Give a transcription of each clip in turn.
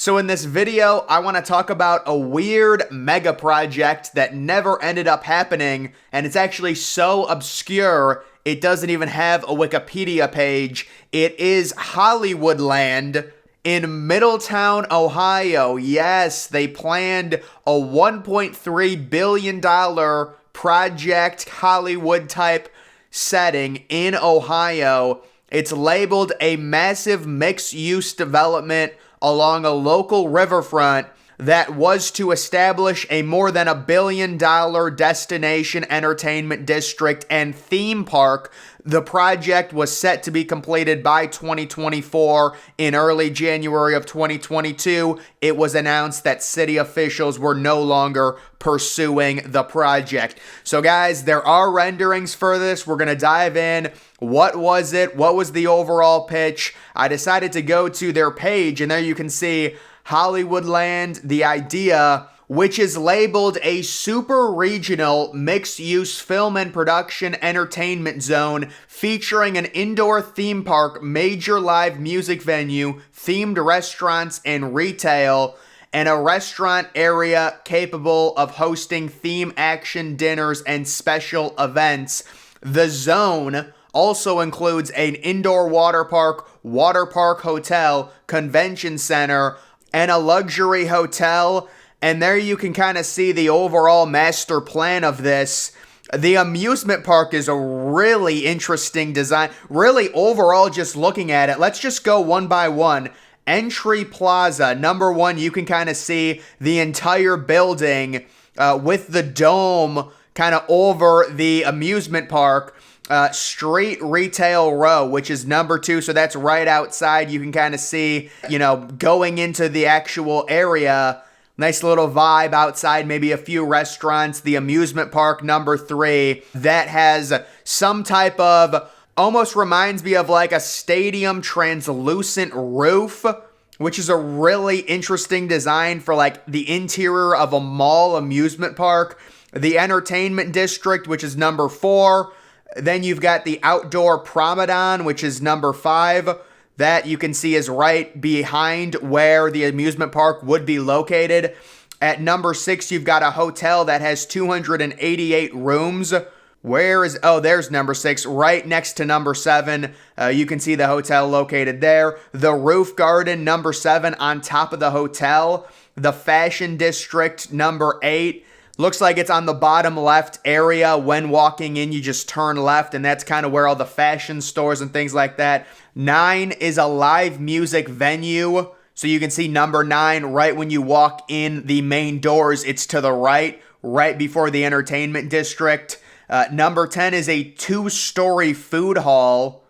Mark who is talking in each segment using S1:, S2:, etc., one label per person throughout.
S1: So in this video, I want to talk about a weird mega project that never ended up happening, and it's actually so obscure, it doesn't even have a Wikipedia page. It is Hollywoodland in Middletown, Ohio. Yes, they planned a $1.3 billion project, Hollywood-type setting in Ohio. It's labeled a massive mixed-use development along a local riverfront that was to establish a more than $1 billion destination entertainment district and theme park. The project was set to be completed by 2024. In early January of 2022, it was announced that city officials were no longer pursuing the project. So guys, there are renderings for this. We're going to dive in. What was it? What was the overall pitch? I decided to go to their page, and there you can see Hollywoodland, the idea, which is labeled a super regional mixed-use film and production entertainment zone featuring an indoor theme park, major live music venue, themed restaurants and retail, and a restaurant area capable of hosting theme action dinners and special events. The zone also includes an indoor water park hotel, convention center, and a luxury hotel. And there you can kind of see the overall master plan of this. The amusement park is a really interesting design. Really, overall, just looking at it, let's just go one by one. Entry Plaza, number one, you can kind of see the entire building with the dome kind of over the amusement park. Street Retail Row, which is number two, so that's right outside. You can kind of see, going into the actual area. Nice little vibe outside, maybe a few restaurants. The amusement park, number three, that has some type of, almost reminds me of like a stadium translucent roof, which is a really interesting design for like the interior of a mall amusement park. The entertainment district, which is number four. Then you've got the outdoor promenade, which is number five. That you can see is right behind where the amusement park would be located. At number six, you've got a hotel that has 288 rooms. There's number six, right next to number seven. You can see the hotel located there. The roof garden, number seven, on top of the hotel. The fashion district, number eight. Looks like it's on the bottom left area. When walking in, you just turn left, and that's kind of where all the fashion stores and things like that. 9 is a live music venue. So you can see number 9 right when you walk in the main doors. It's to the right before the entertainment district. Number 10 is a 2-story food hall,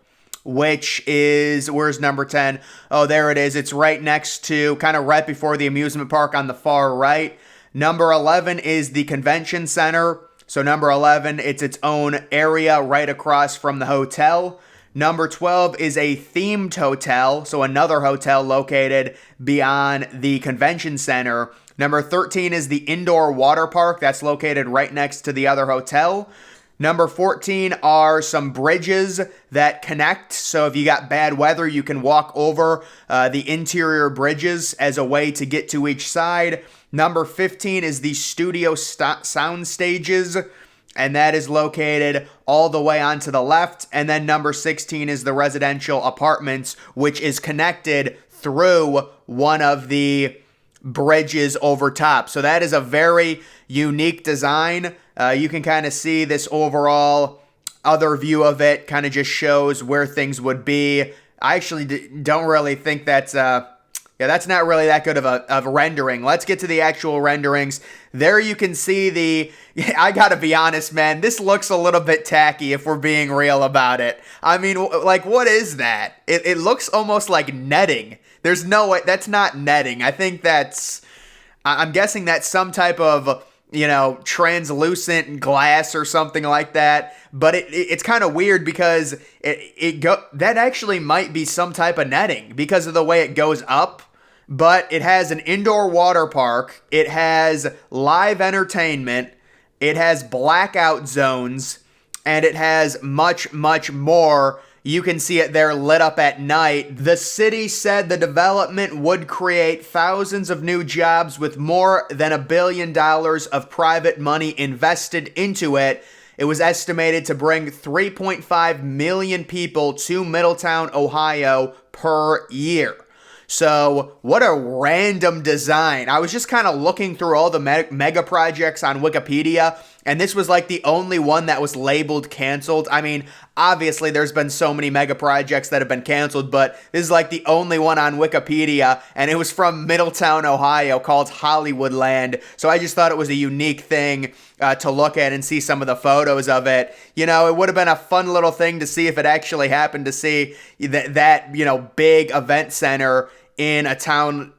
S1: which is, where's number 10? Oh, there it is. It's right next to, kind of right before the amusement park on the far right. Number 11 is the convention center. So number 11, it's its own area right across from the hotel. Number 12 is a themed hotel, so another hotel located beyond the convention center. Number 13 is the indoor water park that's located right next to the other hotel. Number 14 are some bridges that connect, so if you got bad weather, you can walk over the interior bridges as a way to get to each side. Number 15 is the studio sound stages, and that is located all the way onto the left. And then number 16 is the residential apartments, which is connected through one of the bridges over top. So that is a very unique design. You can kind of see this overall other view of it, kind of just shows where things would be. I actually don't really think that's that's not really that good of a rendering. Let's get to the actual renderings. There you can see I gotta be honest, man, this looks a little bit tacky if we're being real about it. I mean, like, what is that? It looks almost like netting. There's no way, that's not netting. I think I'm guessing that's some type of, translucent glass or something like that. But it's kind of weird because that actually might be some type of netting because of the way it goes up. But it has an indoor water park. It has live entertainment. It has blackout zones. And it has much, much more. You can see it there lit up at night. The city said the development would create thousands of new jobs with more than $1 billion of private money invested into it. It was estimated to bring 3.5 million people to Middletown, Ohio per year. So what a random design. I was just kind of looking through all the mega projects on Wikipedia, and this was like the only one that was labeled canceled. I mean, obviously there's been so many mega projects that have been canceled, but this is like the only one on Wikipedia, and it was from Middletown, Ohio, called Hollywoodland. So I just thought it was a unique thing to look at and see some of the photos of it. You know, it would have been a fun little thing to see if it actually happened, to see that you know, big event center in a town,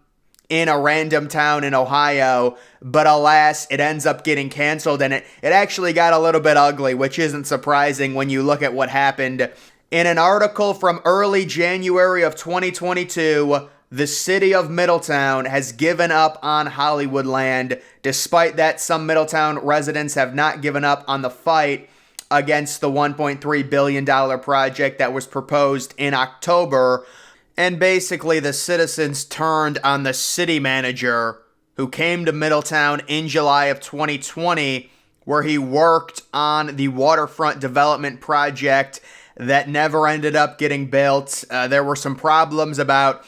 S1: in a random town in Ohio. But alas, it ends up getting canceled, and it actually got a little bit ugly, which isn't surprising when you look at what happened. In an article from early January of 2022, the city of Middletown has given up on Hollywoodland. Despite that, some Middletown residents have not given up on the fight against the $1.3 billion project that was proposed in October. And basically, the citizens turned on the city manager, who came to Middletown in July of 2020, where he worked on the waterfront development project that never ended up getting built. There were some problems about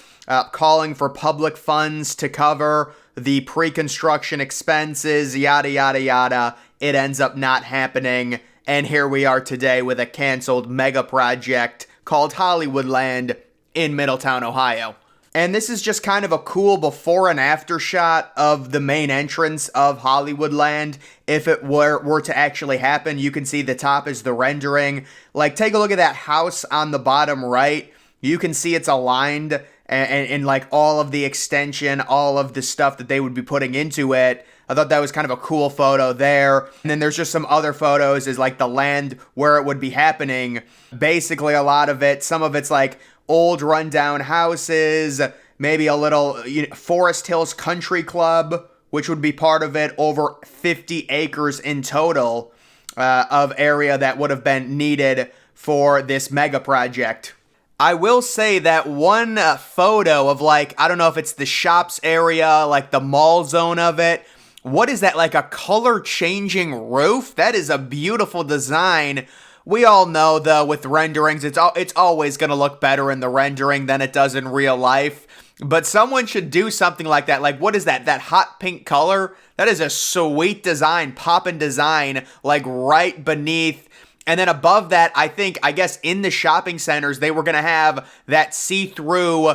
S1: calling for public funds to cover the pre-construction expenses, yada, yada, yada. It ends up not happening. And here we are today with a canceled mega project called Hollywoodland in Middletown, Ohio. And this is just kind of a cool before and after shot of the main entrance of Hollywoodland. If it were to actually happen, you can see the top is the rendering. Like, take a look at that house on the bottom right. You can see it's aligned and like all of the extension, all of the stuff that they would be putting into it. I thought that was kind of a cool photo there. And then there's just some other photos, is like the land where it would be happening. Basically, a lot of it, some of it's like old rundown houses, maybe a little Forest Hills Country Club, which would be part of it, over 50 acres in total of area that would have been needed for this mega project. I will say that one photo of, like, I don't know if it's the shops area, like the mall zone of it. What is that, like a color changing roof? That is a beautiful design. We all know, though, with renderings, it's always going to look better in the rendering than it does in real life. But someone should do something like that. Like, what is that? That hot pink color? That is a sweet design, poppin' design, like right beneath. And then above that, I guess in the shopping centers, they were going to have that see-through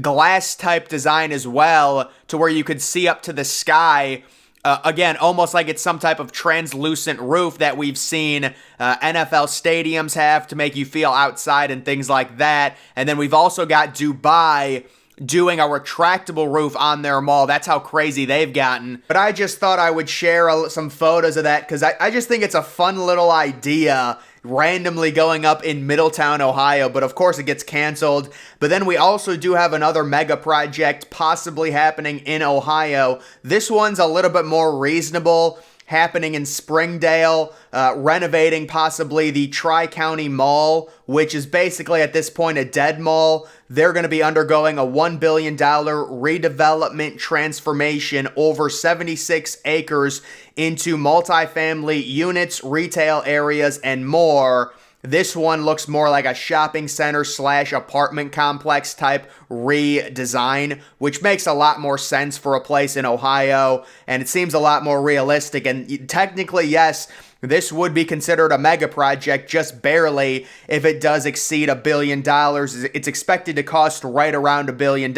S1: glass type design as well, to where you could see up to the sky. Again, almost like it's some type of translucent roof that we've seen NFL stadiums have to make you feel outside and things like that. And then we've also got Dubai doing a retractable roof on their mall. That's how crazy they've gotten. But I just thought I would share some photos of that, because I just think it's a fun little idea, randomly going up in Middletown, Ohio. But of course it gets canceled. But then we also do have another mega project possibly happening in Ohio. This one's a little bit more reasonable, happening in Springdale, renovating possibly the TriCounty Mall, which is basically at this point a dead mall. They're going to be undergoing a $1 billion redevelopment transformation over 76 acres into multifamily units, retail areas, and more. This one looks more like a shopping center / apartment complex type redesign, which makes a lot more sense for a place in Ohio, and it seems a lot more realistic. And technically, yes, this would be considered a mega project, just barely, if it does exceed $1 billion. It's expected to cost right around $1 billion,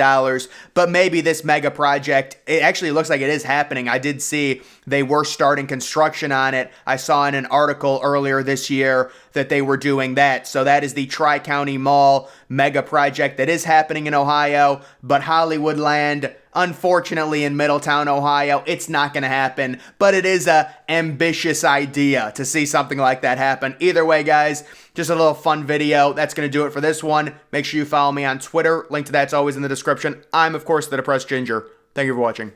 S1: but maybe this mega project, it actually looks like it is happening. I did see they were starting construction on it. I saw in an article earlier this year that they were doing that. So that is the TriCounty Mall mega project that is happening in Ohio, but Hollywoodland, unfortunately, in Middletown, Ohio, it's not going to happen, but it is a ambitious idea to see something like that happen. Either way, guys, just a little fun video. That's going to do it for this one. Make sure you follow me on Twitter. Link to that's always in the description. I'm, of course, the Depressed Ginger. Thank you for watching.